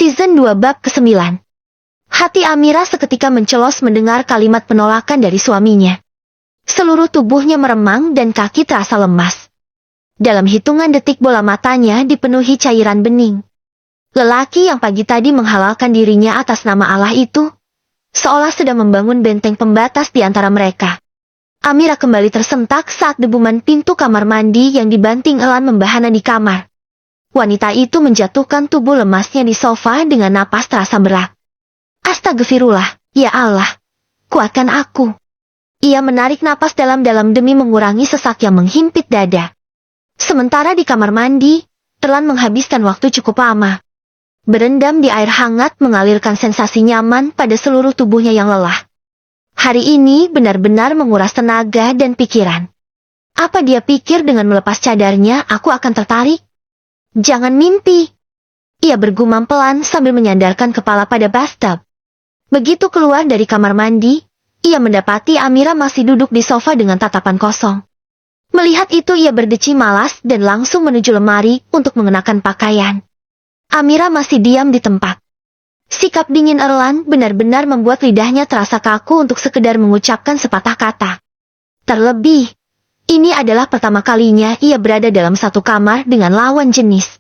Season 2 Bab ke-9. Hati Amira seketika mencelos mendengar kalimat penolakan dari suaminya. Seluruh tubuhnya meremang dan kaki terasa lemas. Dalam hitungan detik bola matanya dipenuhi cairan bening. Lelaki yang pagi tadi menghalalkan dirinya atas nama Allah itu, seolah sedang membangun benteng pembatas di antara mereka. Amira kembali tersentak saat debuman pintu kamar mandi yang dibanting elan membahana di kamar. Wanita itu menjatuhkan tubuh lemasnya di sofa dengan napas terasa berat. Astagfirullah, ya Allah, kuatkan aku. Ia menarik napas dalam-dalam demi mengurangi sesak yang menghimpit dada. Sementara di kamar mandi, Erlan menghabiskan waktu cukup lama. Berendam di air hangat mengalirkan sensasi nyaman pada seluruh tubuhnya yang lelah. Hari ini benar-benar menguras tenaga dan pikiran. Apa dia pikir dengan melepas cadarnya aku akan tertarik? Jangan mimpi. Ia bergumam pelan sambil menyandarkan kepala pada bathtub. Begitu keluar dari kamar mandi, ia mendapati Amira masih duduk di sofa dengan tatapan kosong. Melihat itu ia berdeci malas dan langsung menuju lemari untuk mengenakan pakaian. Amira masih diam di tempat. Sikap dingin Erlan benar-benar membuat lidahnya terasa kaku untuk sekedar mengucapkan sepatah kata. Terlebih, ini adalah pertama kalinya ia berada dalam satu kamar dengan lawan jenis.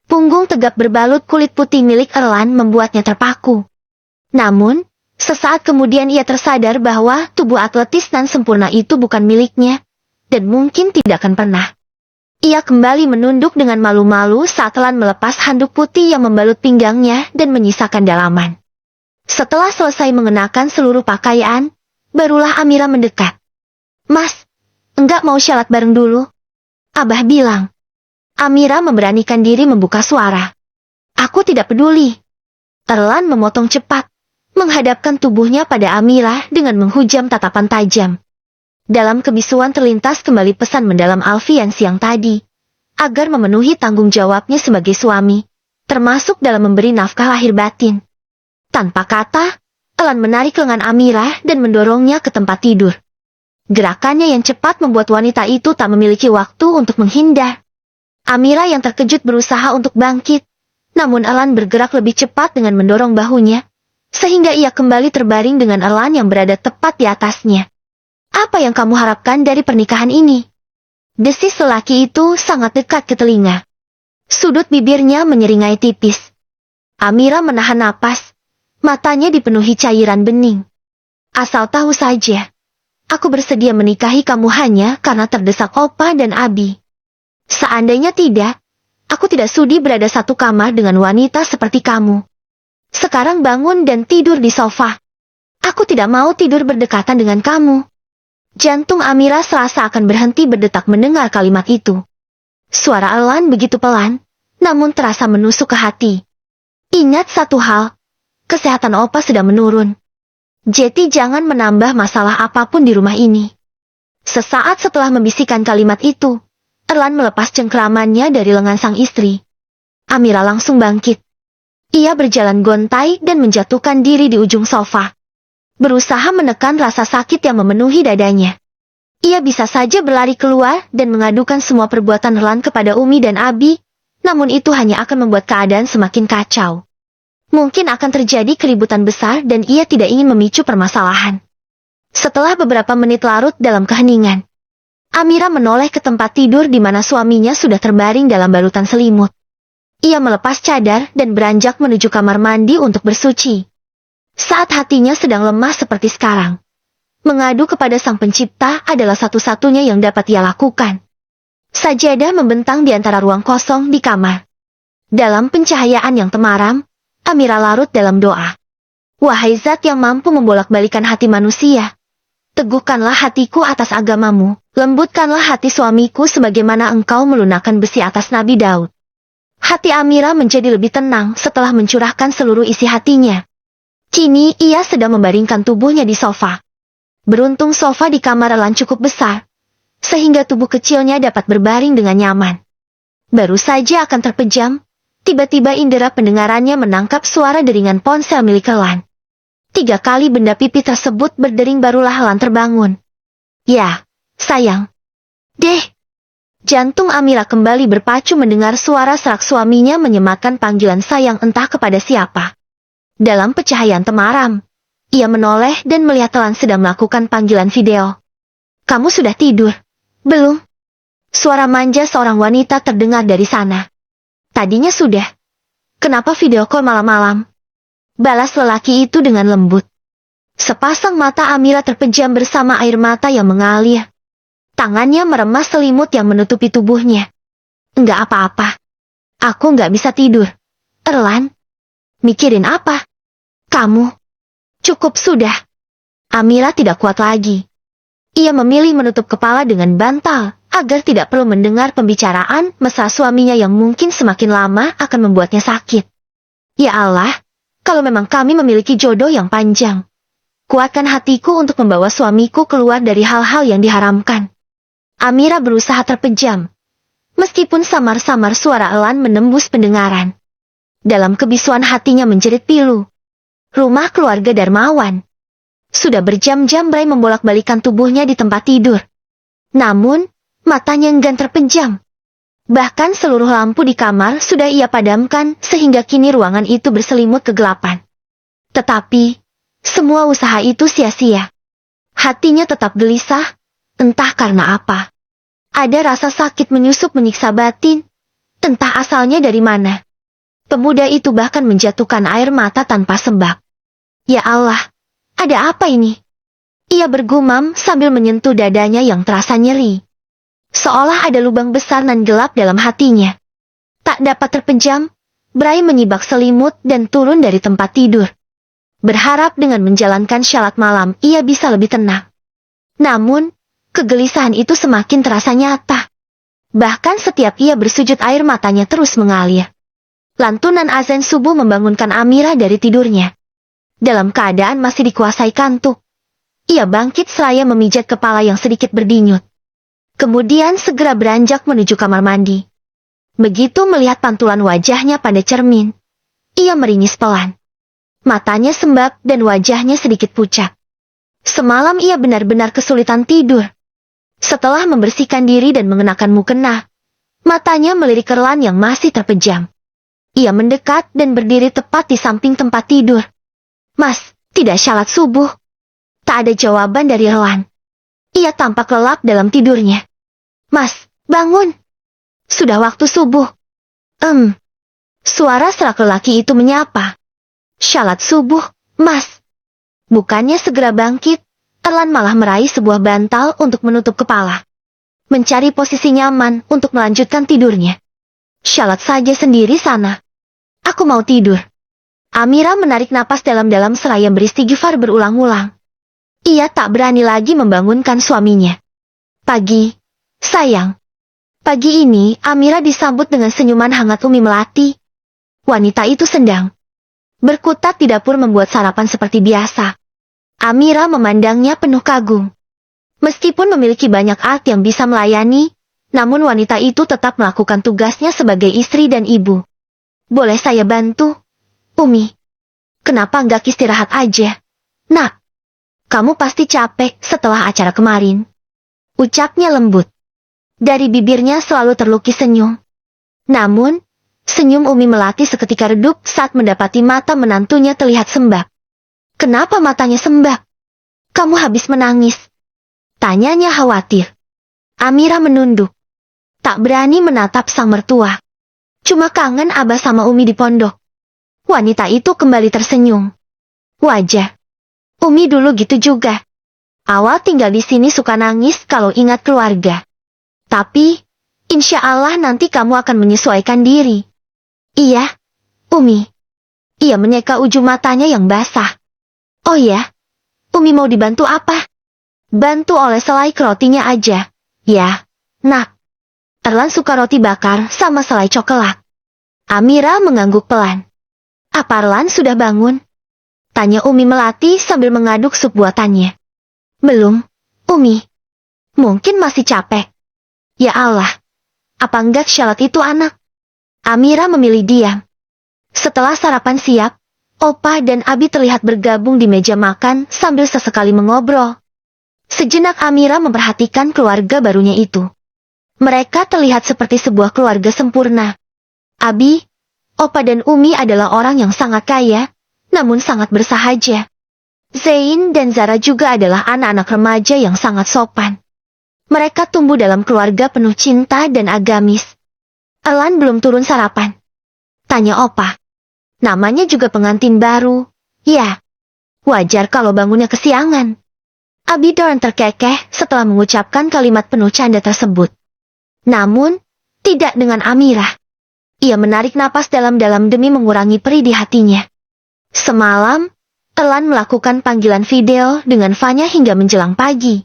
Punggung tegap berbalut kulit putih milik Erlan membuatnya terpaku. Namun, sesaat kemudian ia tersadar bahwa tubuh atletis dan sempurna itu bukan miliknya, dan mungkin tidak akan pernah. Ia kembali menunduk dengan malu-malu saat Erlan melepas handuk putih yang membalut pinggangnya dan menyisakan dalaman. Setelah selesai mengenakan seluruh pakaian, barulah Amira mendekat. Mas, enggak mau syalat bareng dulu? Abah bilang. Amira memberanikan diri membuka suara. Aku tidak peduli. Erlan memotong cepat, menghadapkan tubuhnya pada Amira dengan menghujam tatapan tajam. Dalam kebisuan terlintas kembali pesan mendalam Alfian siang tadi, agar memenuhi tanggung jawabnya sebagai suami, termasuk dalam memberi nafkah lahir batin. Tanpa kata, Erlan menarik lengan Amira dan mendorongnya ke tempat tidur. Gerakannya yang cepat membuat wanita itu tak memiliki waktu untuk menghindar. Amira yang terkejut berusaha untuk bangkit, namun Erlan bergerak lebih cepat dengan mendorong bahunya, sehingga ia kembali terbaring dengan Erlan yang berada tepat di atasnya. Apa yang kamu harapkan dari pernikahan ini? Desis lelaki itu sangat dekat ke telinga. Sudut bibirnya menyeringai tipis. Amira menahan napas, matanya dipenuhi cairan bening. Asal tahu saja. Aku bersedia menikahi kamu hanya karena terdesak Opa dan Abi. Seandainya tidak, aku tidak sudi berada satu kamar dengan wanita seperti kamu. Sekarang bangun dan tidur di sofa. Aku tidak mau tidur berdekatan dengan kamu. Jantung Amira serasa akan berhenti berdetak mendengar kalimat itu. Suara Erlan begitu pelan, namun terasa menusuk ke hati. Ingat satu hal, kesehatan Opa sedang menurun. Jadi jangan menambah masalah apapun di rumah ini. Sesaat setelah membisikkan kalimat itu, Erlan melepas cengkramannya dari lengan sang istri. Amira langsung bangkit. Ia berjalan gontai dan menjatuhkan diri di ujung sofa. Berusaha menekan rasa sakit yang memenuhi dadanya. Ia bisa saja berlari keluar dan mengadukan semua perbuatan Erlan kepada Umi dan Abi, namun itu hanya akan membuat keadaan semakin kacau. Mungkin akan terjadi keributan besar dan ia tidak ingin memicu permasalahan. Setelah beberapa menit larut dalam keheningan, Amira menoleh ke tempat tidur di mana suaminya sudah terbaring dalam balutan selimut. Ia melepas cadar dan beranjak menuju kamar mandi untuk bersuci. Saat hatinya sedang lemah seperti sekarang, mengadu kepada Sang Pencipta adalah satu-satunya yang dapat ia lakukan. Sajadah membentang di antara ruang kosong di kamar. Dalam pencahayaan yang temaram, Amira larut dalam doa. Wahai Zat yang mampu membolak-balikan hati manusia, teguhkanlah hatiku atas agamamu, lembutkanlah hati suamiku sebagaimana engkau melunakkan besi atas Nabi Daud. Hati Amira menjadi lebih tenang setelah mencurahkan seluruh isi hatinya. Kini ia sedang membaringkan tubuhnya di sofa. Beruntung sofa di kamar Erlan cukup besar, sehingga tubuh kecilnya dapat berbaring dengan nyaman. Baru saja akan terpejam, tiba-tiba indera pendengarannya menangkap suara deringan ponsel milik Erlan. 3 kali benda pipi tersebut berdering barulah Erlan terbangun. Ya, sayang. Deh. Jantung Amira kembali berpacu mendengar suara serak suaminya menyematkan panggilan sayang entah kepada siapa. Dalam pencahayaan temaram, ia menoleh dan melihat Elan sedang melakukan panggilan video. "Kamu sudah tidur? Belum?" Suara manja seorang wanita terdengar dari sana. "Tadinya sudah. Kenapa video call malam-malam?" balas lelaki itu dengan lembut. Sepasang mata Amira terpejam bersama air mata yang mengalir. Tangannya meremas selimut yang menutupi tubuhnya. "Enggak apa-apa. Aku enggak bisa tidur." "Erlan? Mikirin apa?" "Kamu." "Cukup sudah." Amira tidak kuat lagi. Ia memilih menutup kepala dengan bantal, agar tidak perlu mendengar pembicaraan mesra suaminya yang mungkin semakin lama akan membuatnya sakit. "Ya Allah, kalau memang kami memiliki jodoh yang panjang, kuatkan hatiku untuk membawa suamiku keluar dari hal-hal yang diharamkan." Amira berusaha terpejam. Meskipun samar-samar suara Elan menembus pendengaran. Dalam kebisuan hatinya menjerit pilu. Rumah keluarga Darmawan. Sudah berjam-jam Bray membolak-balikan tubuhnya di tempat tidur. Namun, matanya enggan terpejam. Bahkan seluruh lampu di kamar sudah ia padamkan sehingga kini ruangan itu berselimut kegelapan. Tetapi, semua usaha itu sia-sia. Hatinya tetap gelisah, entah karena apa. Ada rasa sakit menyusup menyiksa batin, entah asalnya dari mana. Pemuda itu bahkan menjatuhkan air mata tanpa sebab. "Ya Allah, ada apa ini?" Ia bergumam sambil menyentuh dadanya yang terasa nyeri. Seolah ada lubang besar nan gelap dalam hatinya. Tak dapat terpejam, Bray menyibak selimut dan turun dari tempat tidur. Berharap dengan menjalankan syarat malam ia bisa lebih tenang. Namun, kegelisahan itu semakin terasa nyata. Bahkan setiap ia bersujud air matanya terus mengalir. Lantunan azan subuh membangunkan Amira dari tidurnya. Dalam keadaan masih dikuasai kantuk, ia bangkit seraya memijat kepala yang sedikit berdenyut. Kemudian segera beranjak menuju kamar mandi. Begitu melihat pantulan wajahnya pada cermin, ia meringis pelan. Matanya sembab dan wajahnya sedikit pucat. Semalam ia benar-benar kesulitan tidur. Setelah membersihkan diri dan mengenakan mukena, matanya melirik Erlan yang masih terpejam. Ia mendekat dan berdiri tepat di samping tempat tidur. "Mas, tidak syarat subuh." Tak ada jawaban dari Erlan. Ia tampak lelap dalam tidurnya. "Mas, bangun. Sudah waktu subuh." Suara serak lelaki itu menyapa. "Syarat subuh, Mas." Bukannya segera bangkit, Erlan malah meraih sebuah bantal untuk menutup kepala. Mencari posisi nyaman untuk melanjutkan tidurnya. "Syalat saja sendiri sana. Aku mau tidur." Amira menarik napas dalam-dalam seraya beristighfar berulang-ulang. Ia tak berani lagi membangunkan suaminya. "Pagi, sayang." Pagi ini Amira disambut dengan senyuman hangat Umi Melati. Wanita itu sendang berkutat di dapur membuat sarapan seperti biasa. Amira memandangnya penuh kagum. Meskipun memiliki banyak art yang bisa melayani, namun wanita itu tetap melakukan tugasnya sebagai istri dan ibu. "Boleh saya bantu, Umi?" "Kenapa nggak istirahat aja, Nak? Kamu pasti capek setelah acara kemarin." Ucapnya lembut. Dari bibirnya selalu terlukis senyum. Namun, senyum Umi Melati seketika redup saat mendapati mata menantunya terlihat sembab. "Kenapa matanya sembab? Kamu habis menangis?" tanyanya khawatir. Amira menunduk. Tak berani menatap sang mertua. "Cuma kangen Abah sama Umi di pondok." Wanita itu kembali tersenyum. "Wajah Umi dulu gitu juga. Awal tinggal di sini suka nangis kalau ingat keluarga. Tapi, insya Allah nanti kamu akan menyesuaikan diri." "Iya, Umi." Ia menyeka ujung matanya yang basah. "Oh ya, Umi mau dibantu apa?" "Bantu oleh selai rotinya aja, ya, Nak." Erlan suka roti bakar sama selai coklat. Amira mengangguk pelan. "Apa Erlan sudah bangun?" tanya Umi Melati sambil mengaduk sup buatannya. "Belum, Umi. Mungkin masih capek." "Ya Allah, apa enggak syarat itu anak?" Amira memilih diam. Setelah sarapan siap, Opa dan Abi terlihat bergabung di meja makan sambil sesekali mengobrol. Sejenak Amira memperhatikan keluarga barunya itu. Mereka terlihat seperti sebuah keluarga sempurna. Abi, Opa dan Umi adalah orang yang sangat kaya, namun sangat bersahaja. Zain dan Zara juga adalah anak-anak remaja yang sangat sopan. Mereka tumbuh dalam keluarga penuh cinta dan agamis. Elan belum turun sarapan. Tanya Opa. Namanya juga pengantin baru. Ya, wajar kalau bangunnya kesiangan. Abi Dorn terkekeh setelah mengucapkan kalimat penuh canda tersebut. Namun, tidak dengan Amirah. Ia menarik napas dalam-dalam demi mengurangi perih di hatinya. Semalam, Elan melakukan panggilan video dengan Vanya hingga menjelang pagi.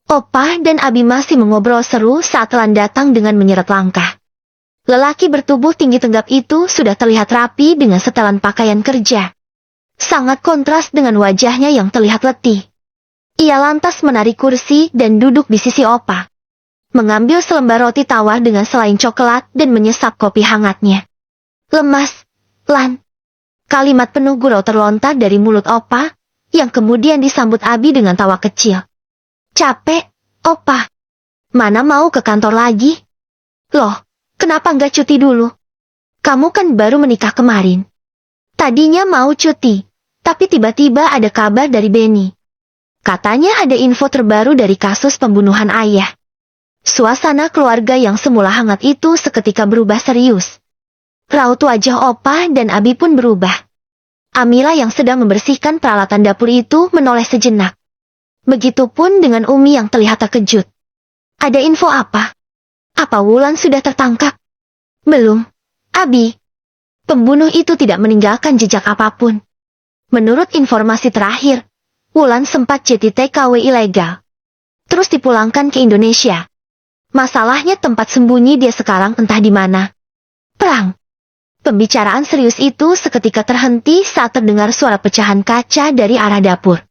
Opa dan Abi masih mengobrol seru saat Elan datang dengan menyeret langkah. Lelaki bertubuh tinggi tenggap itu sudah terlihat rapi dengan setelan pakaian kerja. Sangat kontras dengan wajahnya yang terlihat letih. Ia lantas menarik kursi dan duduk di sisi Opa. Mengambil selembar roti tawar dengan selai coklat dan menyesap kopi hangatnya. Lemas, Lan. Kalimat penuh gurau terlontar dari mulut Opa, yang kemudian disambut Abi dengan tawa kecil. Capek, Opa. Mana mau ke kantor lagi? Loh, kenapa nggak cuti dulu? Kamu kan baru menikah kemarin. Tadinya mau cuti, tapi tiba-tiba ada kabar dari Benny. Katanya ada info terbaru dari kasus pembunuhan ayah. Suasana keluarga yang semula hangat itu seketika berubah serius. Raut wajah Opa dan Abi pun berubah. Amira yang sedang membersihkan peralatan dapur itu menoleh sejenak. Begitupun dengan Umi yang terlihat terkejut. Ada info apa? Apa Wulan sudah tertangkap? Belum, Abi. Pembunuh itu tidak meninggalkan jejak apapun. Menurut informasi terakhir, Wulan sempat jadi TKW ilegal. Terus dipulangkan ke Indonesia. Masalahnya tempat sembunyi dia sekarang entah di mana. Perang. Pembicaraan serius itu seketika terhenti saat terdengar suara pecahan kaca dari arah dapur.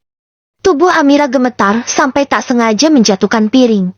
Tubuh Amira gemetar sampai tak sengaja menjatuhkan piring.